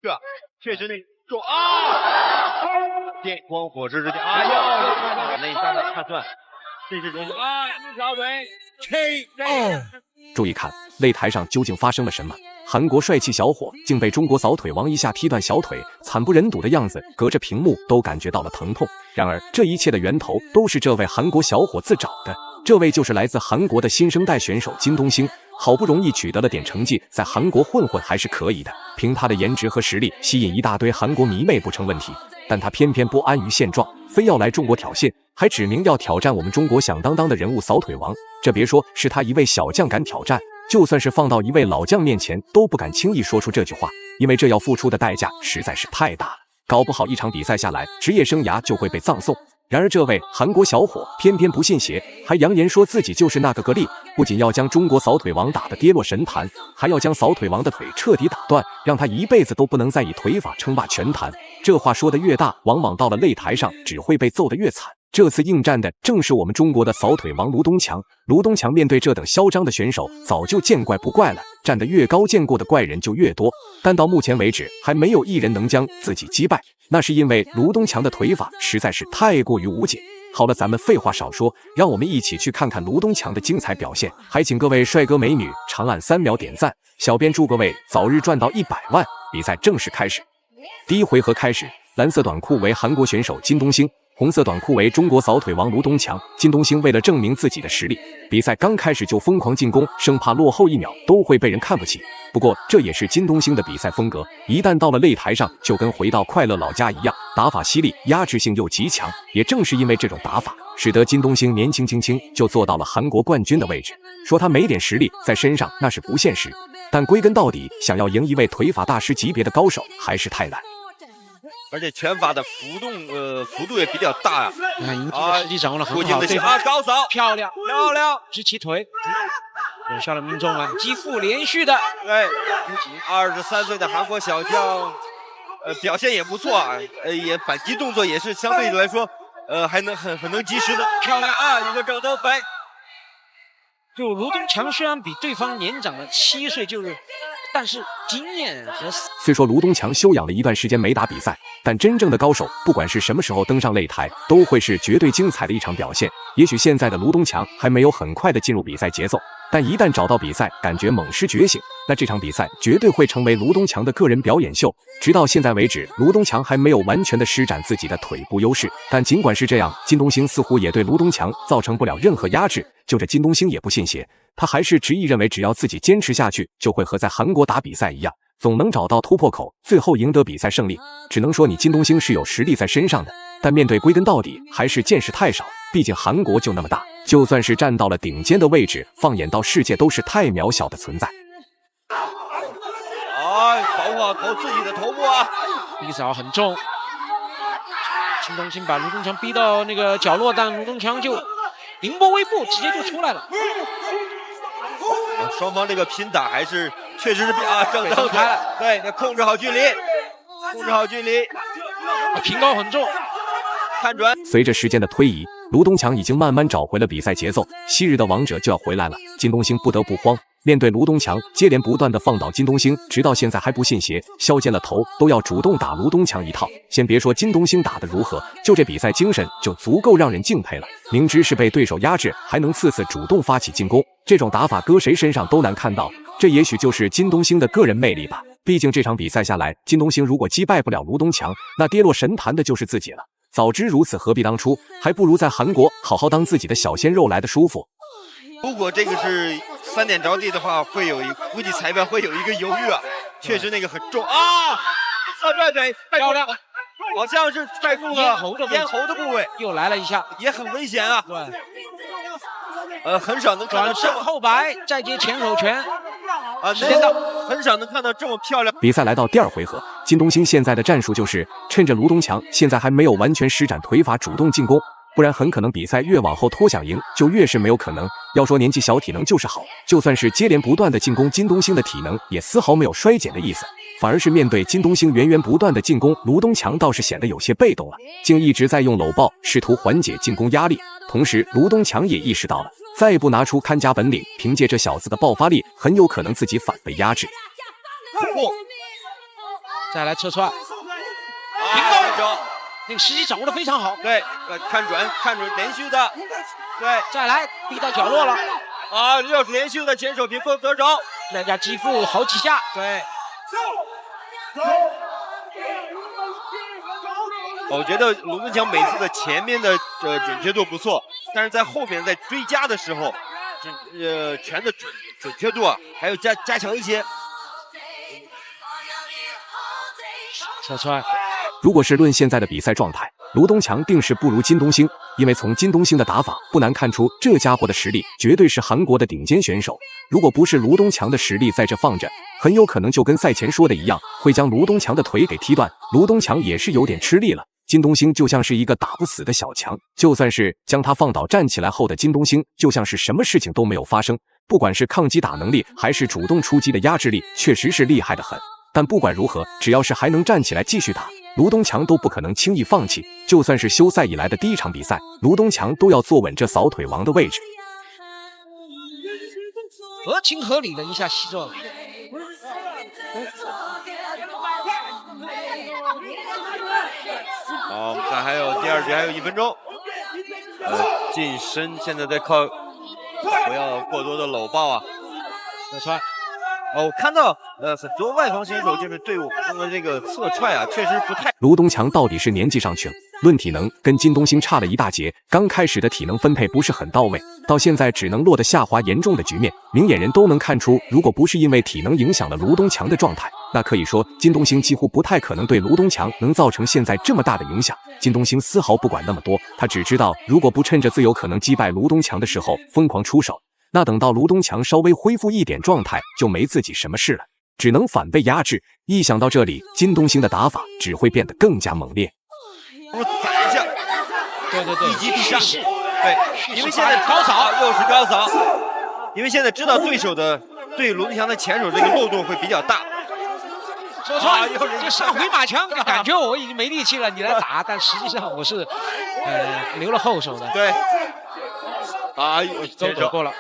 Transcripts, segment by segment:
这确实那重啊！电光火石之间，哎呦，内伤的判断，这是人啊，小腿，注意看擂台上究竟发生了什么？韩国帅气小伙竟被中国扫腿王一下踢断小腿，惨不忍睹的样子，隔着屏幕都感觉到了疼痛。然而，这一切的源头都是这位韩国小伙自找的。这位就是来自韩国的新生代选手金东星，好不容易取得了点成绩，在韩国混混还是可以的，凭他的颜值和实力吸引一大堆韩国迷妹不成问题。但他偏偏不安于现状，非要来中国挑衅，还指明要挑战我们中国响当当的人物扫腿王。这别说是他一位小将敢挑战，就算是放到一位老将面前都不敢轻易说出这句话，因为这要付出的代价实在是太大了，搞不好一场比赛下来，职业生涯就会被葬送。然而这位韩国小伙偏偏不信邪，还扬言说自己就是那个个例，不仅要将中国扫腿王打得跌落神坛，还要将扫腿王的腿彻底打断，让他一辈子都不能再以腿法称霸拳坛。这话说得越大，往往到了擂台上只会被揍得越惨。这次应战的正是我们中国的扫腿王卢东强。卢东强面对这等嚣张的选手，早就见怪不怪了，站得越高，见过的怪人就越多，但到目前为止还没有一人能将自己击败，那是因为卢东强的腿法实在是太过于无解。好了，咱们废话少说，让我们一起去看看卢东强的精彩表现。还请各位帅哥美女长按3秒点赞，小编祝各位早日赚到100万。比赛正式开始。第一回合开始，蓝色短裤为韩国选手金东星，红色短裤为中国扫腿王卢东强。金东星为了证明自己的实力，比赛刚开始就疯狂进攻，生怕落后1秒都会被人看不起。不过这也是金东星的比赛风格，一旦到了擂台上，就跟回到快乐老家一样，打法犀利，压制性又极强。也正是因为这种打法，使得金东星年轻轻轻就做到了韩国冠军的位置。说他没点实力在身上，那是不现实。但归根到底，想要赢一位腿法大师级别的高手，还是太难。而且拳法的幅度也比较大呀。尹基的实际掌握了很好，对啊，高扫，漂亮，直起腿，有效的命中啊，击负连续的。对，23岁的韩国小将，表现也不错啊，也反击动作也是相对来说，还能很能及时的。漂亮啊，一个正蹬飞。就卢东强虽然比对方年长了7岁，但是经验和虽说卢东强休养了一段时间没打比赛，但真正的高手不管是什么时候登上擂台，都会是绝对精彩的一场表现。也许现在的卢东强还没有很快的进入比赛节奏，但一旦找到比赛，感觉猛狮觉醒，那这场比赛绝对会成为卢东强的个人表演秀。直到现在为止，卢东强还没有完全的施展自己的腿部优势，但尽管是这样，金东星似乎也对卢东强造成不了任何压制。就这金东星也不信邪，他还是执意认为只要自己坚持下去，就会和在韩国打比赛一样，总能找到突破口，最后赢得比赛胜利。只能说你金东星是有实力在身上的，但面对归根到底还是见识太少，毕竟韩国就那么大，就算是站到了顶尖的位置，放眼到世界都是太渺小的存在。保护好自己的头部啊！一扫很重，金东星把卢东强逼到那个角落，但卢东强就凌波微步，直接就出来了。双方这个拼打还是确实是正蹬开了，对，要控制好距离，平高很重，看准。随着时间的推移，卢东强已经慢慢找回了比赛节奏，昔日的王者就要回来了。金东星不得不慌，面对卢东强接连不断的放倒金东星，直到现在还不信邪，削尖了头都要主动打卢东强一套。先别说金东星打得如何，就这比赛精神就足够让人敬佩了。明知是被对手压制，还能次次主动发起进攻，这种打法搁谁身上都难看到。这也许就是金东星的个人魅力吧。毕竟这场比赛下来，金东星如果击败不了卢东强，那跌落神坛的就是自己了。早知如此，何必当初？还不如在韩国好好当自己的小鲜肉来的舒服。如果这个是3点着地的话，估计裁判会有一个犹豫啊。确实那个很重啊，拽腿漂亮，好像是拽住了咽喉的部位，又来了一下，也很危险啊。对，很少能看到转身后摆，再接前手拳。时间到，很少能看到这么漂亮。比赛来到第2回合，金东星现在的战术就是趁着卢东强现在还没有完全施展腿法主动进攻，不然很可能比赛越往后拖想赢就越是没有可能。要说年纪小体能就是好，就算是接连不断的进攻，金东星的体能也丝毫没有衰减的意思，反而是面对金东星源源不断的进攻，卢东强倒是显得有些被动了，竟一直在用搂抱试图缓解进攻压力。同时卢东强也意识到了，再不拿出看家本领，凭借这小子的爆发力，很有可能自己反被压制。再来侧踹，平手。那个时机掌握的非常好。对，看准连续的，对，再来逼到角落了。啊，又是连续的前手平分得手，两家击负好几下。对。我觉得卢敦强每次的前面的准确度不错，但是在后面在追加的时候，拳的准确度啊，还要加强一些。侧踹。如果是论现在的比赛状态，卢东强定是不如金东兴，因为从金东兴的打法不难看出，这家伙的实力绝对是韩国的顶尖选手。如果不是卢东强的实力在这放着，很有可能就跟赛前说的一样，会将卢东强的腿给踢断。卢东强也是有点吃力了。金东兴就像是一个打不死的小强，就算是将他放倒站起来后的金东兴，就像是什么事情都没有发生。不管是抗击打能力，还是主动出击的压制力，确实是厉害得很。但不管如何，只要是还能站起来继续打，卢东强都不可能轻易放弃。就算是休赛以来的第一场比赛，卢东强都要坐稳这扫腿王的位置。合情合理的一下西撞。好，我们看还有第二局还有1分钟。近身现在在靠，不要过多的搂抱啊。侧踹。我看到很多外方选手就是对我们的这个侧踹啊，确实不太。卢东强到底是年纪上去了，论体能跟金东兴差了一大截。刚开始的体能分配不是很到位，到现在只能落得下滑严重的局面。明眼人都能看出，如果不是因为体能影响了卢东强的状态，那可以说金东兴几乎不太可能对卢东强能造成现在这么大的影响。金东兴丝毫不管那么多，他只知道如果不趁着最有可能击败卢东强的时候疯狂出手，那等到卢东强稍微恢复一点状态，就没自己什么事了，只能反被压制。一想到这里，金东兴的打法只会变得更加猛烈。我宰一下，对，一击必杀。对，因为现在高扫又是高扫，因为现在知道对手的对卢东强的前手这个漏洞会比较大。侧踹，这上回马枪，感觉我已经没力气了，你来打，但实际上我是留了后手的。对，走过了。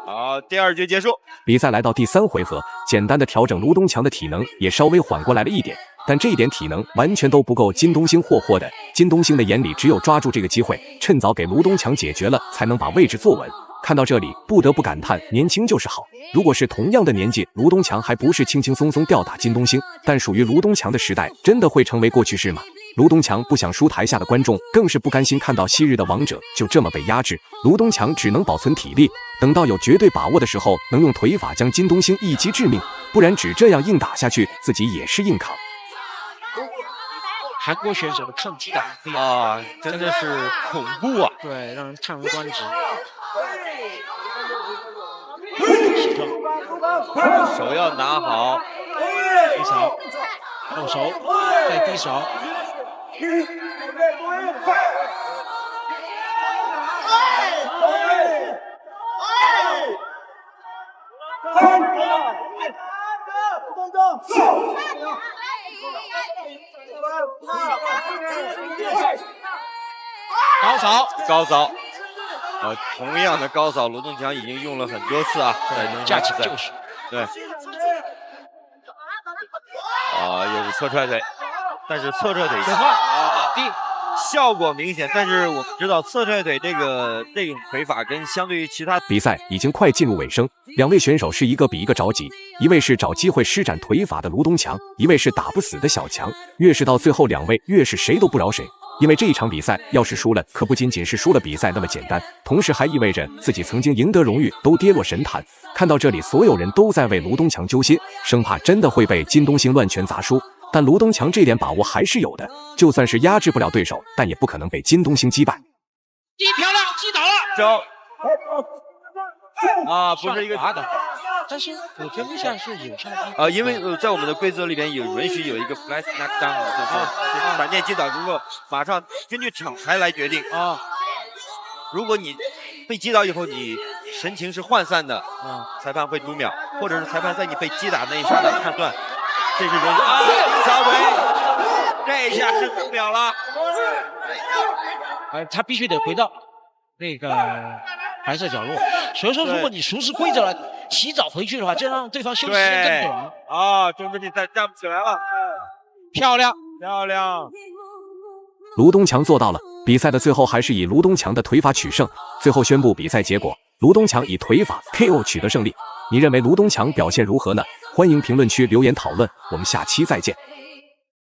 好，第2局结束。比赛来到第3回合，简单的调整卢东强的体能也稍微缓过来了一点，但这一点体能完全都不够金东兴霍的。金东兴的眼里只有抓住这个机会，趁早给卢东强解决了，才能把位置坐稳。看到这里，不得不感叹年轻就是好。如果是同样的年纪，卢东强还不是轻轻松松吊打金东兴，但属于卢东强的时代，真的会成为过去式吗？卢东强不想输，台下的观众更是不甘心看到昔日的王者就这么被压制。卢东强只能保存体力，等到有绝对把握的时候，能用腿法将金东兴一击致命，不然只这样硬打下去，自己也是硬扛。韩国选手的抗击打真的是恐怖啊！对，让人叹为观止。手要拿好，低扫，后手，再低扫。高扫，同样的高扫，卢东强已经用了很多次啊，架起就是，对，又是侧踹腿，但是侧踹腿效果明显，但是我们知道侧踹腿这种腿法跟相对于其他比赛已经快进入尾声，两位选手是一个比一个着急，一位是找机会施展腿法的卢东强，一位是打不死的小强。越是到最后，两位越是谁都不饶谁。因为这一场比赛要是输了，可不仅仅是输了比赛那么简单，同时还意味着自己曾经赢得荣誉都跌落神坛。看到这里，所有人都在为卢东强揪心，生怕真的会被金东兴乱拳砸输。但卢东强这点把握还是有的，就算是压制不了对手，但也不可能被金东兴击败。漂亮，击倒了。不是一个的，但是我觉得一下是有效。因为在我们的规则里边有允许有一个 flash knockdown， 就是闪电击倒，如果马上根据场牌来决定如果你被击倒以后你神情是涣散的裁判会读秒，或者是裁判在你被击打那一刹那判断，这是允许小腿，这一下是读秒了。他必须得回到那个白色角落。所以说，如果你熟悉规则了，提早回去的话，这样让对方休息时间更短。啊，中子你站不起来了，漂亮，漂亮。卢东强做到了。比赛的最后还是以卢东强的腿法取胜。最后宣布比赛结果：卢东强以腿法 KO 取得胜利。你认为卢东强表现如何呢？欢迎评论区留言讨论，我们下期再见。